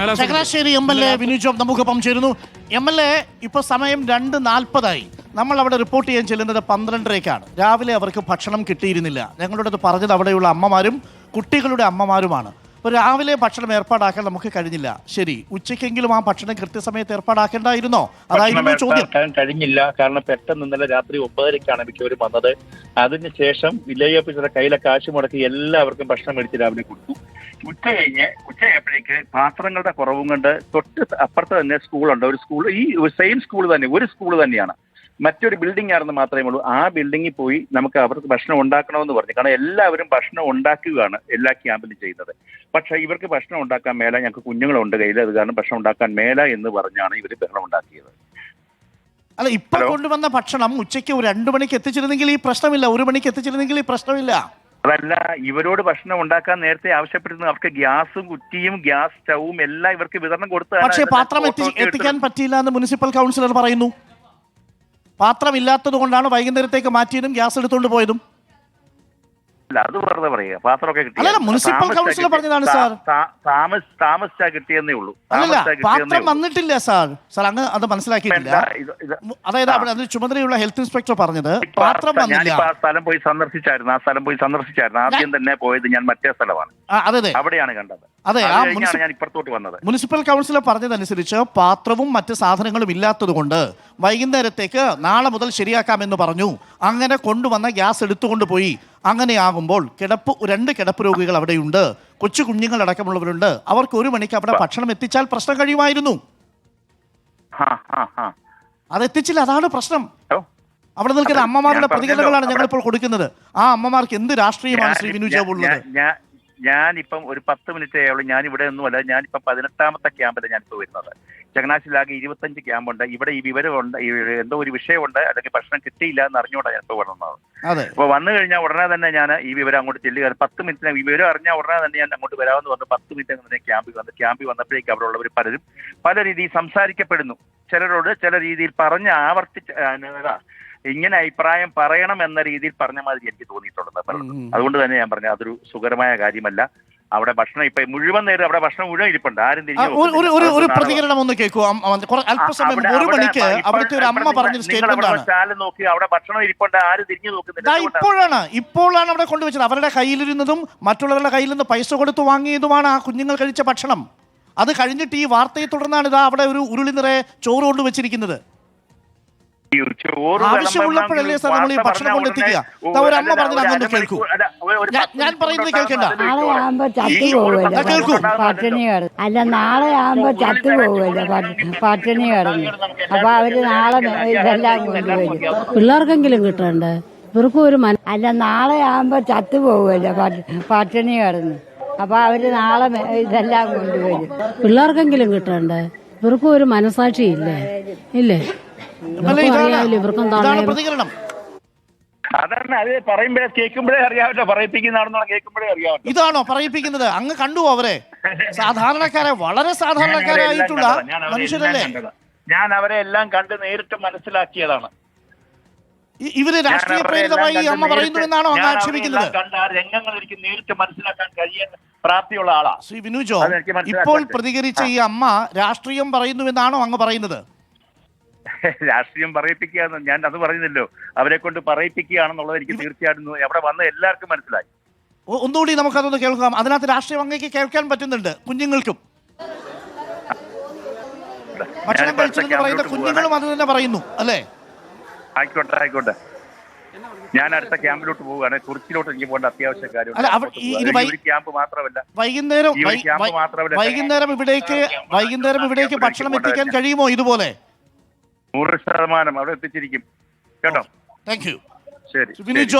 Changanassery MLA Vinu job നമുക്കൊപ്പം ചേരുന്നു. MLA, ഇപ്പോൾ സമയം 2:40 നമ്മൾ അവിടെ റിപ്പോർട്ട് ചെയ്യാൻ ചെല്ലുന്നത് 12:30-ക്കാണ്. രാവിലെ അവർക്ക് ഭക്ഷണം കിട്ടിയിരുന്നില്ല. ഞങ്ങളോട് പറഞ്ഞത് അവിടെയുള്ള അമ്മമാരും കുട്ടികളുടെ അമ്മമാരുമാണ്. അപ്പോൾ രാവിലെ ഭക്ഷണം ഏർപ്പാടാക്കാൻ നമുക്ക് കഴിഞ്ഞില്ല. ശരി, ഉച്ചയ്ക്കെങ്കിലും ആ ഭക്ഷണം കൃത്യസമയത്ത് ഏർപ്പാടാക്കേണ്ടായിരുന്നോ? അതായിരുന്നു ചോദ്യം. കഴിഞ്ഞില്ല, കാരണം പെട്ടെന്ന് ഇന്നലെ രാത്രി 9:30-ക്കാണ് മിക്കവരും വന്നത്. അതിനുശേഷം വില്ലേജ് ഓഫീസറുടെ കയ്യിലെ കാശ് മുടക്കി എല്ലാവർക്കും ഭക്ഷണം മേടിച്ച് രാവിലെ കൊടുത്തു. ഉച്ചയായപ്പോഴേക്ക് പാത്രങ്ങളുടെ കുറവും കൊണ്ട് തൊട്ട് അപ്പുറത്ത് തന്നെ സ്കൂളുണ്ട്. ഒരു സ്കൂൾ, ഈ സെയിം സ്കൂൾ തന്നെ, ഒരു സ്കൂൾ തന്നെയാണ്. മറ്റൊരു ബിൽഡിംഗ് ആണെന്ന് മാത്രമേ ഉള്ളൂ. ആ ബിൽഡിങ്ങിൽ പോയി നമുക്ക് അവർക്ക് ഭക്ഷണം ഉണ്ടാക്കണമെന്ന് പറഞ്ഞു. കാരണം എല്ലാവരും ഭക്ഷണം ഉണ്ടാക്കുകയാണ് എല്ലാ ക്യാമ്പിലും ചെയ്യുന്നത്. പക്ഷെ ഇവർക്ക് ഭക്ഷണം ഉണ്ടാക്കാൻ മേല, ഞങ്ങൾക്ക് കുഞ്ഞുങ്ങളുണ്ട് കയ്യിൽ, അത് കാരണം ഭക്ഷണം ഉണ്ടാക്കാൻ മേല എന്ന് പറഞ്ഞാണ് ഇവർ ബഹളം ഉണ്ടാക്കിയത്. അല്ല, ഇപ്പൊ കൊണ്ടുവന്ന ഭക്ഷണം ഉച്ചയ്ക്ക് 2 മണിക്ക് എത്തിച്ചിരുന്നെങ്കിൽ ഈ പ്രശ്നമില്ല, 1 മണിക്ക് എത്തിച്ചിരുന്നെങ്കിൽ ഈ പ്രശ്നമില്ല. അതല്ല, ഇവരോട് ഭക്ഷണം ഉണ്ടാക്കാൻ നേരത്തെ ആവശ്യപ്പെട്ടിരുന്നു. അവർക്ക് ഗ്യാസും കുറ്റിയും ഗ്യാസ് സ്റ്റൗവും എല്ലാം ഇവർക്ക് വിതരണം കൊടുത്തു. പക്ഷേ പാത്രം എത്തിക്കാൻ പറ്റിയില്ല എന്ന് മുനിസിപ്പൽ കൗൺസിലർ പറയുന്നു. പാത്രം ഇല്ലാത്തത് കൊണ്ടാണ് വൈകുന്നേരത്തേക്ക് മാറ്റിയതും ഗ്യാസ് എടുത്തുകൊണ്ട് പോയതും. അല്ല, അത് വെറുതെ പറയുക. പാത്രമൊക്കെ കിട്ടി. അല്ല, മുനിസിപ്പൽ കൗൺസിലർ പറഞ്ഞതാണ് സാർ. താമസിച്ചാ കിട്ടിയെന്നേ ഉള്ളൂ. അല്ല, പാത്രം വന്നിട്ടില്ല സാർ. സാർ അങ്ങ് അത് മനസ്സിലാക്കിയിട്ടില്ല. അതായത് അവിടെ അതിന് ചുമതലയുള്ള ഹെൽത്ത് ഇൻസ്പെക്ടർ പറഞ്ഞത് പാത്രം വന്നില്ല. ആ സ്ഥലം പോയി സന്ദർശിച്ചായിരുന്നു. ആദ്യം തന്നെ പോയത് ഞാൻ മറ്റേ സ്ഥലമാണ്. അതെ, അവിടെയാണ് കണ്ടത്. അതെ, ഞാൻ ഇപ്പുറത്തോട്ട് വന്നത്. മുനിസിപ്പൽ കൗൺസിലർ പറഞ്ഞതനുസരിച്ച് പാത്രവും മറ്റ് സാധനങ്ങളും ഇല്ലാത്തത് കൊണ്ട് വൈകുന്നേരത്തേക്ക് നാളെ മുതൽ ശരിയാക്കാമെന്ന് പറഞ്ഞു. അങ്ങനെ കൊണ്ടുവന്ന ഗ്യാസ് എടുത്തുകൊണ്ട് പോയി. അങ്ങനെയാകുമ്പോൾ 2 കിടപ്പ് രോഗികൾ അവിടെയുണ്ട്, കൊച്ചു കുഞ്ഞുങ്ങളടക്കമുള്ളവരുണ്ട്. അവർക്ക് 1 മണിക്ക് അവിടെ ഭക്ഷണം എത്തിച്ചാൽ പ്രശ്നം കഴിയുമായിരുന്നു. അതെത്തിച്ചില്ല, അതാണ് പ്രശ്നം. അവിടെ നിൽക്കുന്ന അമ്മമാരുടെ പ്രതികരണങ്ങളാണ് ഞങ്ങളിപ്പോൾ കൊടുക്കുന്നത്. ആ അമ്മമാർക്ക് എന്ത് രാഷ്ട്രീയമാണ് ശ്രീ വിനു ജോബ് ഉള്ളത്? ഞാനിപ്പം ഒരു 10 മിനിറ്റ് ആയുള്ളൂ. ഞാൻ ഇവിടെ ഒന്നുമല്ല, ഞാനിപ്പം 18ാമത്തെ ക്യാമ്പിലാണ് ഞാനിപ്പോൾ വരുന്നത്. ചങ്ങനാശ്ശേരിയിലാകെ 25 ക്യാമ്പുണ്ട്. ഇവിടെ ഈ വിവരമുണ്ട്, എന്തോ ഒരു വിഷയമുണ്ട്, അല്ലെങ്കിൽ ഭക്ഷണം കിട്ടിയില്ല എന്ന് അറിഞ്ഞുകൊണ്ടാണ് ഞാൻ ഇപ്പോൾ വന്നത്. അപ്പോൾ വന്നു കഴിഞ്ഞാൽ ഉടനെ തന്നെ ഞാൻ ഈ വിവരം അങ്ങോട്ട് ചെല്ലുക. 10 മിനിറ്റിന് ഈ വിവരം അറിഞ്ഞാൽ ഉടനെ തന്നെ ഞാൻ അങ്ങോട്ട് വരാമെന്ന് പറഞ്ഞു. 10 മിനിറ്റ് തന്നെ ക്യാമ്പിൽ വന്നപ്പോഴേക്ക് അവിടെ ഉള്ളവർ പല രീതിയിൽ സംസാരിക്കപ്പെടുന്നു. ചിലരോട് ചില രീതിയിൽ പറഞ്ഞ് ഇങ്ങനെ അഭിപ്രായം പറയണം എന്ന രീതിയിൽ പറഞ്ഞ മാതിരി എനിക്ക് തോന്നിയിട്ടുള്ളത്. അതുകൊണ്ട് തന്നെ ഞാൻ പറഞ്ഞു അതൊരു സുഖകരമായ കാര്യമല്ല. അവിടെ ഭക്ഷണം ഇപ്പൊ മുഴുവൻ നേരം അവിടെ ഭക്ഷണം മുഴുവൻ ഇരിപ്പുണ്ട്. ആരും ഒരു പ്രതികരണം ഒന്ന് കേൾക്കൂ. അല്പസമയം 1 മണിക്ക് അവിടുത്തെ ഒരു അമ്മ പറഞ്ഞൊരു സ്റ്റേറ്റ്മെന്റ് സ്റ്റാലിൽ നോക്കി അവിടെ ഭക്ഷണം ഇരിപ്പുണ്ട്, ആരും തിരിഞ്ഞു നോക്കുന്നില്ല. ഇപ്പോഴാണ് അവിടെ കൊണ്ടുവച്ചത്. അവരുടെ കയ്യിലിരുന്നതും മറ്റുള്ളവരുടെ കയ്യിൽ നിന്ന് പൈസ കൊടുത്ത് വാങ്ങിയതുമാണ് ആ കുഞ്ഞുങ്ങൾ കഴിച്ച ഭക്ഷണം. അത് കഴിഞ്ഞിട്ട് ഈ വാർത്തയെ തുടർന്നാണ് ഇതാ അവിടെ ഒരു ഉരുളി നിറയെ ചോറ് കൊണ്ടുവച്ചിരിക്കുന്നത്. ആവശ്യമുള്ളപ്പോഴല്ലേ സാർ നമ്മൾ ഈ ഭക്ഷണം കൊണ്ടെത്തിക്കുക? ഒരു അമ്മ പറഞ്ഞത് അങ്ങോട്ട് കേൾക്കൂ. ഞാൻ പറയുന്നത് കേൾക്കണ്ട. നാളെ ആകുമ്പോ ചത്തു പോവല്ലോ പട്ടിണി കിടന്നു. അല്ല, നാളെ ആകുമ്പോ ചത്തു പോവല്ലോ പട്ടിണി കിടന്നു. അപ്പൊ അവര് നാളെ ഇതെല്ലാം കൊണ്ടുവരും. പിള്ളേർക്കെങ്കിലും കിട്ടണ്ടേ? ഇവർക്കും ഒരു അല്ല, നാളെ ആകുമ്പോ ചത്തു പോവല്ലോ പട്ടിണി കിടന്നു. അപ്പൊ അവര് നാളെ ഇതെല്ലാം കൊണ്ടുവരും. പിള്ളേർക്കെങ്കിലും കിട്ടണ്ടേ? ഇവർക്കും ഒരു മനസാക്ഷി ഇല്ലേ? ഇല്ലേ? പ്രതികരണം അതാണ്. അത് പറയുമ്പോഴേ കേൾക്കുമ്പോഴേ അറിയാമല്ലോ, പറയിപ്പിക്കുന്നതാണെന്നുള്ള കേൾക്കുമ്പോഴേ അറിയാമല്ലോ. ഇതാണോ പറയിപ്പിക്കുന്നത്? അങ്ങ് കണ്ടു അവരെ? സാധാരണക്കാരെ, വളരെ സാധാരണക്കാരായിട്ടുള്ള മനുഷ്യരല്ലേ? ഞാൻ അവരെ എല്ലാം കണ്ട് നേരിട്ട് മനസ്സിലാക്കിയതാണ്. ഇവര് രാഷ്ട്രീയ പ്രേരിതമായി ഈ അമ്മ പറയുന്നു എന്നാണോ അങ്ങ് ആക്ഷേപിക്കുന്നത്? രംഗങ്ങൾ എനിക്ക് നേരിട്ട് മനസ്സിലാക്കാൻ കഴിയാൻ പ്രാപ്തിയുള്ള ആളാ ശ്രീ വിനു ജോബ്. ഇപ്പോൾ പ്രതികരിച്ച ഈ അമ്മ രാഷ്ട്രീയം പറയുന്നു എന്നാണോ അങ്ങ് പറയുന്നത്? രാഷ്ട്രീയം പറയിപ്പിക്കുക, ഞാൻ അത് പറയുന്നില്ലോ. അവരെ കൊണ്ട് പറയിപ്പിക്കുകയാണെന്നുള്ളത് എനിക്ക് തീർച്ചയായിട്ടും അവിടെ വന്ന് എല്ലാവർക്കും മനസ്സിലായി. ഒന്നുകൂടി നമുക്കതൊന്ന് കേൾക്കാം. അതിനകത്ത് രാഷ്ട്രീയം അങ്ങേക്ക് കേൾക്കാൻ പറ്റുന്നുണ്ട്. കുഞ്ഞുങ്ങൾക്കും ഭക്ഷണം കഴിച്ചെന്ന് പറയുന്ന കുഞ്ഞുങ്ങളും അത് തന്നെ പറയുന്നു അല്ലേ? ആയിക്കോട്ടെ. ഞാൻ അടുത്ത ക്യാമ്പിലോട്ട് പോവുകയാണ്. കുറിച്ചിലോട്ട് എനിക്ക് പോകേണ്ട അത്യാവശ്യ കാര്യമുണ്ട്. ക്യാമ്പ് മാത്രമല്ല, വൈകുന്നേരം ഇവിടേക്ക് ഭക്ഷണം എത്തിക്കാൻ കഴിയുമോ? ഇതുപോലെ 100% അവിടെ എത്തിച്ചിരിക്കും കേട്ടോ. Thank you. ശരി. വിനു ജോബ്.